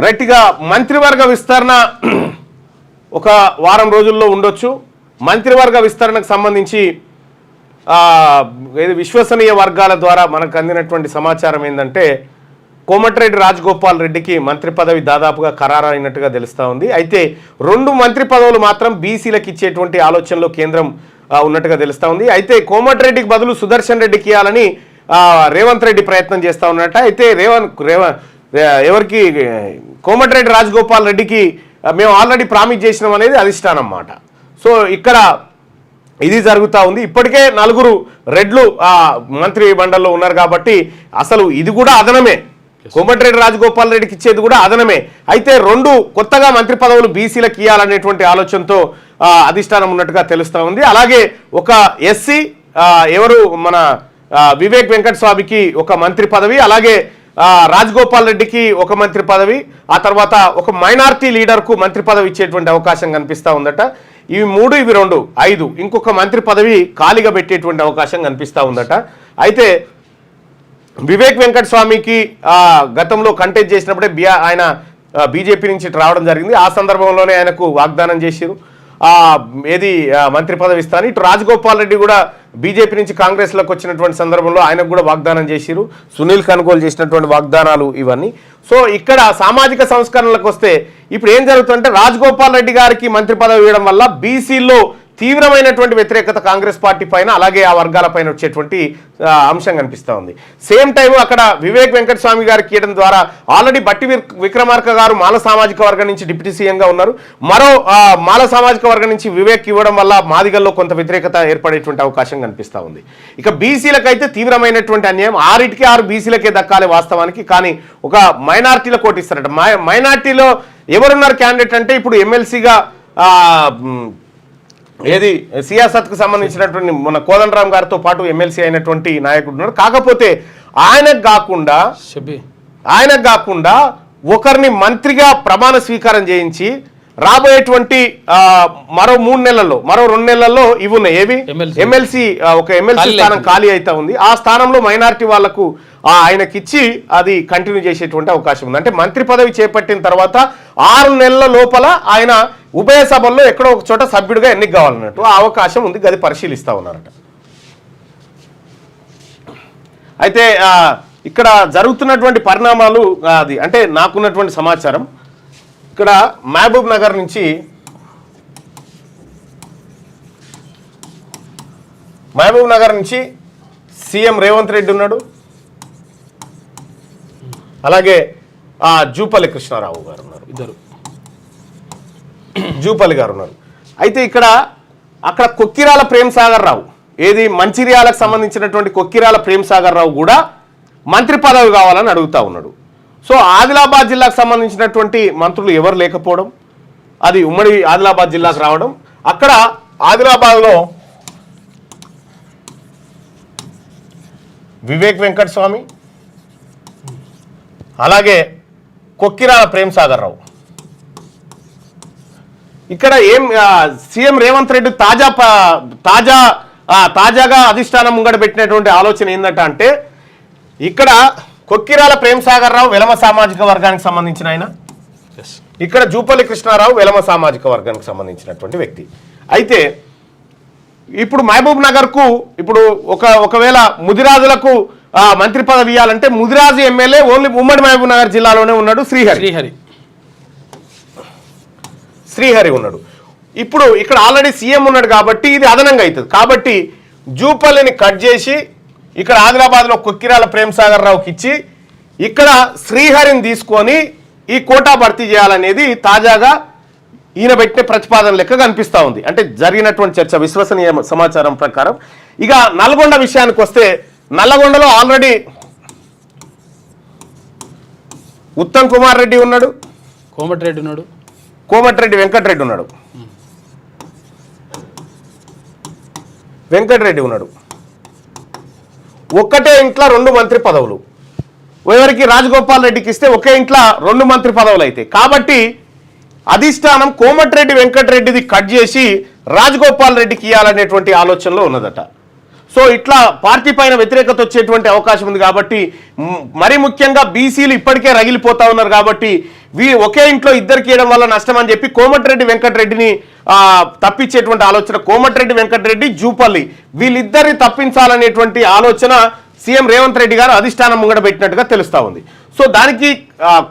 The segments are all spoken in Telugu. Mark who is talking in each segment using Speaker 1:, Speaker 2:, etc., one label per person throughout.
Speaker 1: రైట్గా మంత్రివర్గ విస్తరణ ఒక వారం రోజుల్లో ఉండొచ్చు. మంత్రివర్గ విస్తరణకు సంబంధించి విశ్వసనీయ వర్గాల ద్వారా మనకు అందినటువంటి సమాచారం ఏంటంటే కోమటిరెడ్డి రాజగోపాల్ రెడ్డికి మంత్రి పదవి దాదాపుగా ఖరారైనట్టుగా తెలుస్తూ ఉంది. అయితే 2 మంత్రి పదవులు మాత్రం బీసీలకు ఇచ్చేటువంటి ఆలోచనలో కేంద్రం ఉన్నట్టుగా తెలుస్తూ ఉంది. అయితే కోమటిరెడ్డికి బదులు సుదర్శన్ రెడ్డికి ఇవ్వాలని రేవంత్ రెడ్డి ప్రయత్నం చేస్తూ ఉన్నట్ట. అయితే ఎవరికి కోమటిరెడ్డి రాజగోపాల్ రెడ్డికి మేము ఆల్రెడీ ప్రామిస్ చేసినాం అనేది అధిష్టానం మాట. సో ఇక్కడ ఇది జరుగుతూ ఉంది. ఇప్పటికే 4 రెడ్లు మంత్రి మండలిలో ఉన్నారు కాబట్టి అసలు ఇది కూడా అదనమే. కోమటిరెడ్డి రాజగోపాల్ రెడ్డికి ఇచ్చేది కూడా అదనమే. అయితే 2 కొత్తగా మంత్రి పదవులు బీసీలకు ఇవ్వాలనేటువంటి ఆలోచనతో అధిష్టానం ఉన్నట్టుగా తెలుస్తూ ఉంది. అలాగే ఒక ఎస్సీ ఎవరు మన వివేక్ వెంకటస్వామికి ఒక మంత్రి పదవి, అలాగే రాజగోపాల్ రెడ్డికి ఒక మంత్రి పదవి, ఆ తర్వాత ఒక మైనార్టీ లీడర్కు మంత్రి పదవి ఇచ్చేటువంటి అవకాశం కనిపిస్తూ ఉందట. ఇవి 3 ఇవి 2 5 ఇంకొక మంత్రి పదవి ఖాళీగా పెట్టేటువంటి అవకాశం కనిపిస్తూ ఉందట. అయితే వివేక్ వెంకటస్వామికి గతంలో కంటెస్ట్ చేసినప్పుడే ఆయన బీజేపీ నుంచి రావడం జరిగింది. ఆ సందర్భంలోనే ఆయనకు వాగ్దానం చేశారు ఏది మంత్రి పదవి ఇస్తాను. ఇటు రాజగోపాల్ రెడ్డి కూడా బీజేపీ నుంచి కాంగ్రెస్లోకి వచ్చినటువంటి సందర్భంలో ఆయనకు కూడా వాగ్దానం చేశారు. సునీల్ కనుగోలు చేసినటువంటి వాగ్దానాలు ఇవన్నీ. సో ఇక్కడ సామాజిక సంస్కరణలకు వస్తే ఇప్పుడు ఏం జరుగుతుందంటే రాజగోపాల్ రెడ్డి గారికి మంత్రి పదవి ఇవ్వడం వల్ల బీసీల్లో తీవ్రమైనటువంటి వ్యతిరేకత కాంగ్రెస్ పార్టీ పైన అలాగే ఆ వర్గాల పైన వచ్చేటువంటి అంశం కనిపిస్తూ ఉంది. సేమ్ టైం అక్కడ వివేక్ వెంకటస్వామి గారికి ఇవ్వడం ద్వారా ఆల్రెడీ బట్టి విక్రమార్క గారు మాల సామాజిక వర్గం నుంచి డిప్యూటీ సీఎంగా ఉన్నారు. మరో మాల సామాజిక వర్గం నుంచి వివేక్ ఇవ్వడం వల్ల మాదిగల్లో కొంత వ్యతిరేకత ఏర్పడేటువంటి అవకాశం కనిపిస్తూ ఉంది. ఇక బీసీలకైతే తీవ్రమైనటువంటి అన్యాయం 6 బీసీలకే దక్కాలి వాస్తవానికి. కానీ ఒక మైనార్టీలో కోటిస్తారట. మైనార్టీలో ఎవరున్నారు క్యాండిడేట్ అంటే ఇప్పుడు ఎమ్మెల్సీగా ఏది సియాసత్కు సంబంధించినటువంటి మన కోదండరామ్ గారితో పాటు ఎమ్మెల్సీ అయినటువంటి నాయకుడు ఉన్నాడు. కాకపోతే ఆయనకు కాకుండా ఒకరిని మంత్రిగా ప్రమాణ స్వీకారం చేయించి రాబోయేటువంటి మరో 3 నెలల్లో మరో 2 నెలల్లో ఇవి ఉన్నాయి. ఏవి ఎమ్మెల్సీ ఒక ఎమ్మెల్సీ స్థానం ఖాళీ అవుతా ఉంది. ఆ స్థానంలో మైనారిటీ వాళ్లకు ఆయనకిచ్చి అది కంటిన్యూ చేసేటువంటి అవకాశం ఉంది. అంటే మంత్రి పదవి చేపట్టిన తర్వాత 6 నెలల లోపల ఆయన ఉభయ సభల్లో ఎక్కడో ఒక చోట సభ్యుడిగా ఎన్నిక కావాలన్నట్టు ఆ అవకాశం ఉంది. అది పరిశీలిస్తూ ఉన్నారట. అయితే ఇక్కడ జరుగుతున్నటువంటి పరిణామాలు అది అంటే నాకున్నటువంటి సమాచారం ఇక్కడ మహబూబ్ నగర్ నుంచి సీఎం రేవంత్ రెడ్డి ఉన్నాడు. అలాగే జూపల్లి కృష్ణారావు గారు ఉన్నారు, జూపల్లి గారు ఉన్నారు. అయితే అక్కడ కొక్కిరాల ప్రేమ్సాగర్ రావు ఏది మంచిర్యాలకు సంబంధించినటువంటి కొక్కిరాల ప్రేమ్సాగర్ రావు కూడా మంత్రి పదవి కావాలని అడుగుతా ఉన్నాడు. సో ఆదిలాబాద్ జిల్లాకు సంబంధించినటువంటి మంత్రులు ఎవరు లేకపోవడం, అది ఉమ్మడి ఆదిలాబాద్ జిల్లాకు రావడం, అక్కడ ఆదిలాబాద్లో వివేక్ వెంకటస్వామి అలాగే కొక్కిరాల ప్రేమ్సాగర్ రావు. ఇక్కడ సీఎం రేవంత్ రెడ్డి తాజాగా అధిష్టానం ముంగడ పెట్టినటువంటి ఆలోచన ఏంటంటే అంటే ఇక్కడ కొక్కిరాల ప్రేమ్సాగర్ రావు వెలమ సామాజిక వర్గానికి సంబంధించిన ఆయన, ఇక్కడ జూపల్లి కృష్ణారావు వెలమ సామాజిక వర్గానికి సంబంధించినటువంటి వ్యక్తి. అయితే ఇప్పుడు మహబూబ్ నగర్కు ఇప్పుడు ఒకవేళ ముదిరాజులకు మంత్రి పదవి ఇవ్వాలంటే ముదిరాజు ఎమ్మెల్యే ఓన్లీ ఉమ్మడి మహబూబ్ నగర్ జిల్లాలోనే ఉన్నాడు, శ్రీహరి ఉన్నాడు. ఇప్పుడు ఇక్కడ ఆల్రెడీ సీఎం ఉన్నాడు కాబట్టి ఇది అదనంగా అవుతుంది. కాబట్టి జూపల్లిని కట్ చేసి ఇక్కడ ఆదిలాబాద్లో కొక్కిరాల ప్రేమ్సాగర్ రావుకి ఇచ్చి ఇక్కడ శ్రీహరిని తీసుకొని ఈ కోటా భర్తీ చేయాలనేది తాజాగా ఈయన పెట్టిన ప్రతిపాదన లెక్క కనిపిస్తూ ఉంది. అంటే జరిగినటువంటి చర్చ విశ్వసనీయ సమాచారం ప్రకారం. ఇక నల్గొండ విషయానికి వస్తే నల్లగొండలో ఆల్రెడీ ఉత్తమ్ కుమార్ రెడ్డి ఉన్నాడు, కోమటిరెడ్డి వెంకటరెడ్డి ఉన్నాడు. ఒక్కటే ఇంట్లో 2 మంత్రి పదవులు. ఎవరికి రాజగోపాల్ రెడ్డికి ఇస్తే ఒకే ఇంట్లో 2 మంత్రి పదవులు అయితే కాబట్టి అధిష్టానం కోమటిరెడ్డి వెంకటరెడ్డిది కట్ చేసి రాజగోపాల్ రెడ్డికి ఇవ్వాలనేటువంటి ఆలోచనలో ఉన్నదట. సో ఇట్లా పార్టీ పైన వ్యతిరేకత వచ్చేటువంటి అవకాశం ఉంది కాబట్టి మరీ ముఖ్యంగా బీసీలు ఇప్పటికే రగిలిపోతా ఉన్నారు కాబట్టి ఒకే ఇంట్లో ఇద్దరికి ఇవ్వడం వల్ల నష్టం అని చెప్పి కోమటిరెడ్డి వెంకటరెడ్డిని తప్పించేటువంటి ఆలోచన, కోమటిరెడ్డి వెంకటరెడ్డి జూపల్లి వీళ్ళిద్దరిని తప్పించాలనేటువంటి ఆలోచన సీఎం రేవంత్ రెడ్డి గారు అధిష్టానం ముంగడ పెట్టినట్టుగా తెలుస్తా ఉంది. సో దానికి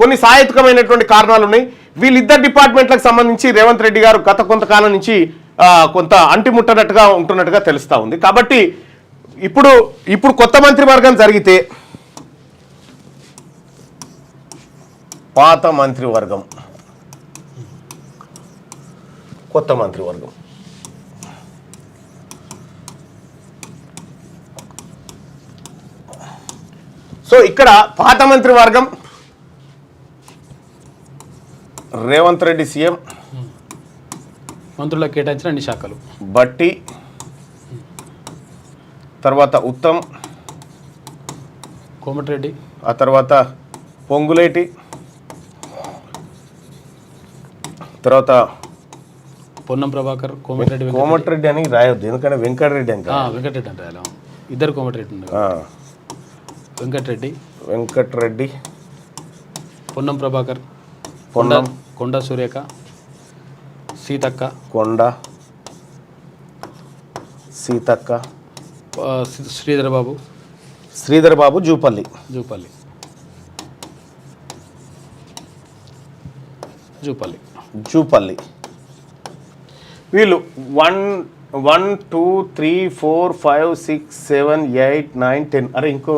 Speaker 1: కొన్ని సాయత్కమైనటువంటి కారణాలు ఉన్నాయి. వీళ్ళిద్దరు డిపార్ట్మెంట్లకు సంబంధించి రేవంత్ రెడ్డి గారు గత కొంతకాలం నుంచి కొంత అంటిముట్టనట్టుగా ఉంటున్నట్టుగా తెలుస్తా ఉంది. కాబట్టి ఇప్పుడు కొత్త మంత్రివర్గం జరిగితే పాత మంత్రివర్గం, కొత్త మంత్రివర్గం సో ఇక్కడ పాత మంత్రివర్గం రేవంత్ రెడ్డి సీఎం,
Speaker 2: మంత్రులకు కేటాయించిన అన్ని శాఖలు
Speaker 1: బట్టి, తర్వాత ఉత్తమ్,
Speaker 2: కోమటిరెడ్డి,
Speaker 1: ఆ తర్వాత పొంగులేటి, తర్వాత
Speaker 2: పొన్నం ప్రభాకర్,
Speaker 1: కోమటిరెడ్డి అని రాయొద్దు ఎందుకంటే వెంకటరెడ్డి అని
Speaker 2: వెంకటరెడ్డి అంటే రాయాలి. ఇద్దరు కోమటిరెడ్డి ఉన్నారు. వెంకటరెడ్డి, పొన్నం ప్రభాకర్, కొండ సురేఖ, సీతక్క,
Speaker 1: సీతక్క,
Speaker 2: శ్రీధర్ బాబు, జూపల్లి.
Speaker 1: వీళ్ళు 1 2 3 4 5 6 7 8 9 10 అరే ఇంకో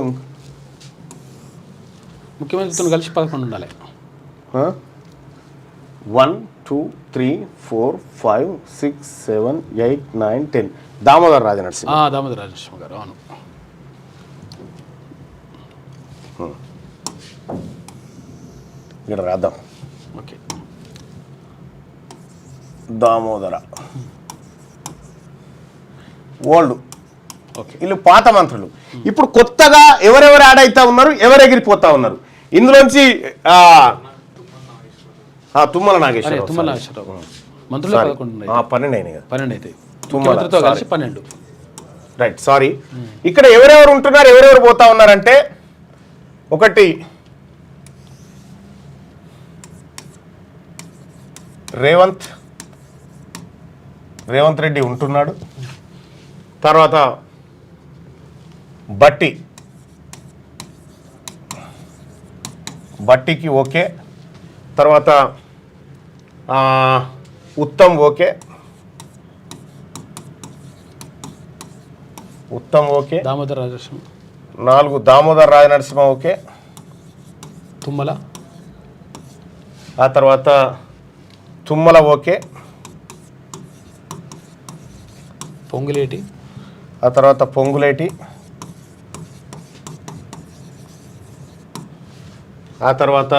Speaker 2: ముఖ్యమంత్రితో కలిసి 11 ఉండాలి.
Speaker 1: 1 2 3 4 5 6 7 8 9 10 దామోదర్ రాజనరసింహ
Speaker 2: గారు. అవును.
Speaker 1: ఇక్కడ రాద్దాం.
Speaker 2: ఓకే.
Speaker 1: దామోదర ఓల్డ్. వీళ్ళు పాత మంత్రులు. ఇప్పుడు కొత్తగా ఎవరెవరు యాడ్ అవుతా ఉన్నారు, ఎవరు ఎగిరిపోతా ఉన్నారు ఇందులోంచి తుమ్మల నాగేశ్వరరావు
Speaker 2: మంత్రులు
Speaker 1: 12 అయినాయి కదా,
Speaker 2: 12 అయితే ముఖ్యమంత్రితో కలిసి 12.
Speaker 1: Right, sorry. ఇక్కడ ఎవరెవరు ఉంటున్నారు, ఎవరెవరు పోతా ఉన్నారంటే ఒకటి రేవంత్ రెడ్డి ఉంటున్నాడు. తర్వాత బట్టికి ఓకే. తర్వాత ఉత్తమ్ ఓకే. 4 దామోదర్ రాజనరసింహ ఓకే.
Speaker 2: తుమ్మల,
Speaker 1: ఆ తర్వాత తుమ్మల ఓకే.
Speaker 2: పొంగులేటి,
Speaker 1: ఆ తర్వాత పొంగులేటి, ఆ తర్వాత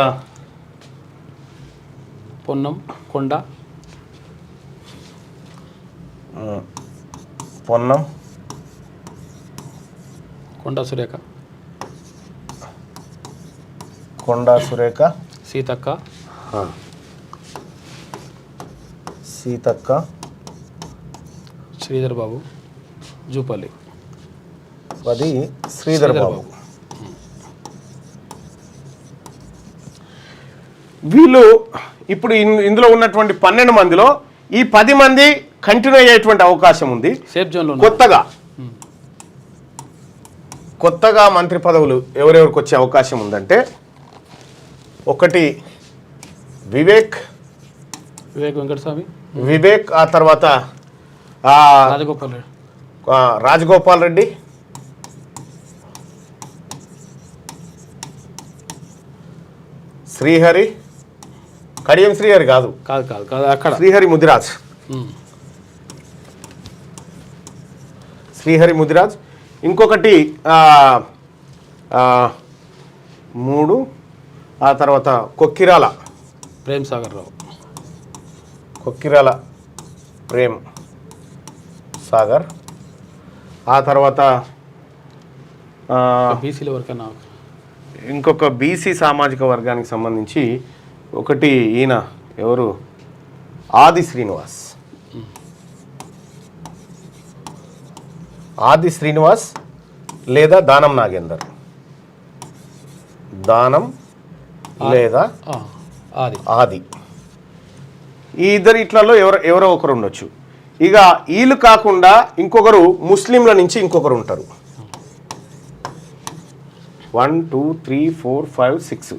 Speaker 2: పొన్నం, కొండ సురేఖ, సీతక్క, శ్రీధర్ బాబు, జూపల్లి.
Speaker 1: అది శ్రీధర్ బాబు. వీళ్ళు ఇప్పుడు ఇందులో ఉన్నటువంటి 12 మందిలో ఈ 10 మంది కంటిన్యూ అయ్యేటువంటి అవకాశం ఉంది.
Speaker 2: సేఫ్ జోన్లో
Speaker 1: కొత్తగా మంత్రి పదవులు ఎవరెవరికి వచ్చే అవకాశం ఉందంటే ఒకటి వివేక్
Speaker 2: వెంకటస్వామి,
Speaker 1: ఆ తర్వాత రాజగోపాల్ రెడ్డి, శ్రీహరి, కడియం శ్రీహరి కాదు
Speaker 2: అక్కడ
Speaker 1: శ్రీహరి ముదిరాజ్. ఇంకొకటి 3, ఆ తర్వాత కొక్కిరాల
Speaker 2: ప్రేమ్ సాగర్ రావు,
Speaker 1: ప్రేమ్ సాగర్. ఆ తర్వాత
Speaker 2: బీసీల వరకన్నా
Speaker 1: ఇంకొక బీసీ సామాజిక వర్గానికి సంబంధించి ఒకటి ఈయన ఎవరు ఆది శ్రీనివాస్. ఆది శ్రీనివాస్ లేదా దానం నాగేందర్. దానం లేదా
Speaker 2: అది
Speaker 1: ఆది. ఈ ఇద్దరు ఇట్లలో ఎవరో ఒకరు ఉండొచ్చు. ఇక వీళ్ళు కాకుండా ఇంకొకరు ముస్లింల నుంచి ఇంకొకరు ఉంటారు. 1 2 3 4 5 6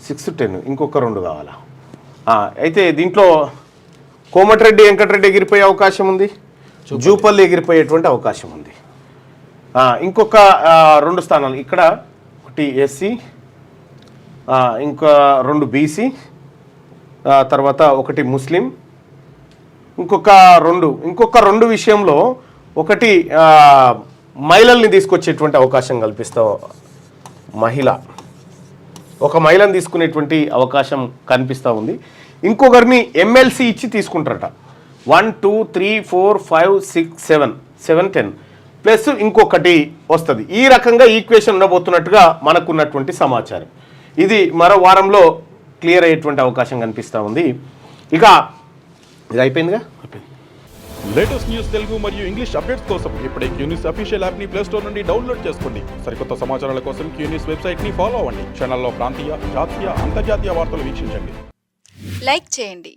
Speaker 1: 6 10 ఇంకొక 2 కావాలా. అయితే దీంట్లో కోమటిరెడ్డి వెంకటరెడ్డి ఎగిరిపోయే అవకాశం ఉంది, జూపల్లి ఎగిరిపోయేటువంటి అవకాశం ఉంది. ఇంకొక 2 స్థానాలు ఇక్కడ, ఒకటి ఎస్సీ, ఇంకా 2 బీసీ, తర్వాత ఒకటి ముస్లిం, ఇంకొక 2 విషయంలో ఒకటి మహిళల్ని తీసుకొచ్చేటువంటి అవకాశం కల్పిస్తాం. ఒక మహిళను తీసుకునేటువంటి అవకాశం కనిపిస్తూ ఉంది. ఇంకొకరిని ఎమ్మెల్సీ ఇచ్చి తీసుకుంటారట. 1 2 3 4 5 6 7 7 10 ప్లస్ ఇంకొకటి వస్తుంది. ఈ రకంగా ఈక్వేషన్ ఉండబోతున్నట్టుగా మనకున్నటువంటి సమాచారం. ఇది మరో వారంలో క్లియర్ అయ్యేటువంటి అవకాశం కనిపిస్తూ ఉంది. ఇక ఇది అయిపోయిందిగా.
Speaker 3: లేటెస్ట్ న్యూస్ తెలుగు మరియు ఇంగ్లీష్ అప్డేట్స్ కోసం ఇప్పుడే క్యూన్యూస్ అఫీషియల్ యాప్ ని ప్లే స్టోర్ నుండి డౌన్లోడ్ చేసుకోండి. సరికొత్త సమాచారాల కోసం క్యూన్యూస్ వెబ్సైట్ ని ఫాలో అవ్వండి. ఛానల్లో ప్రాంతీయ, జాతీయ, అంతర్జాతీయ వార్తలు వీక్షించండి.
Speaker 4: లైక్ చేయండి.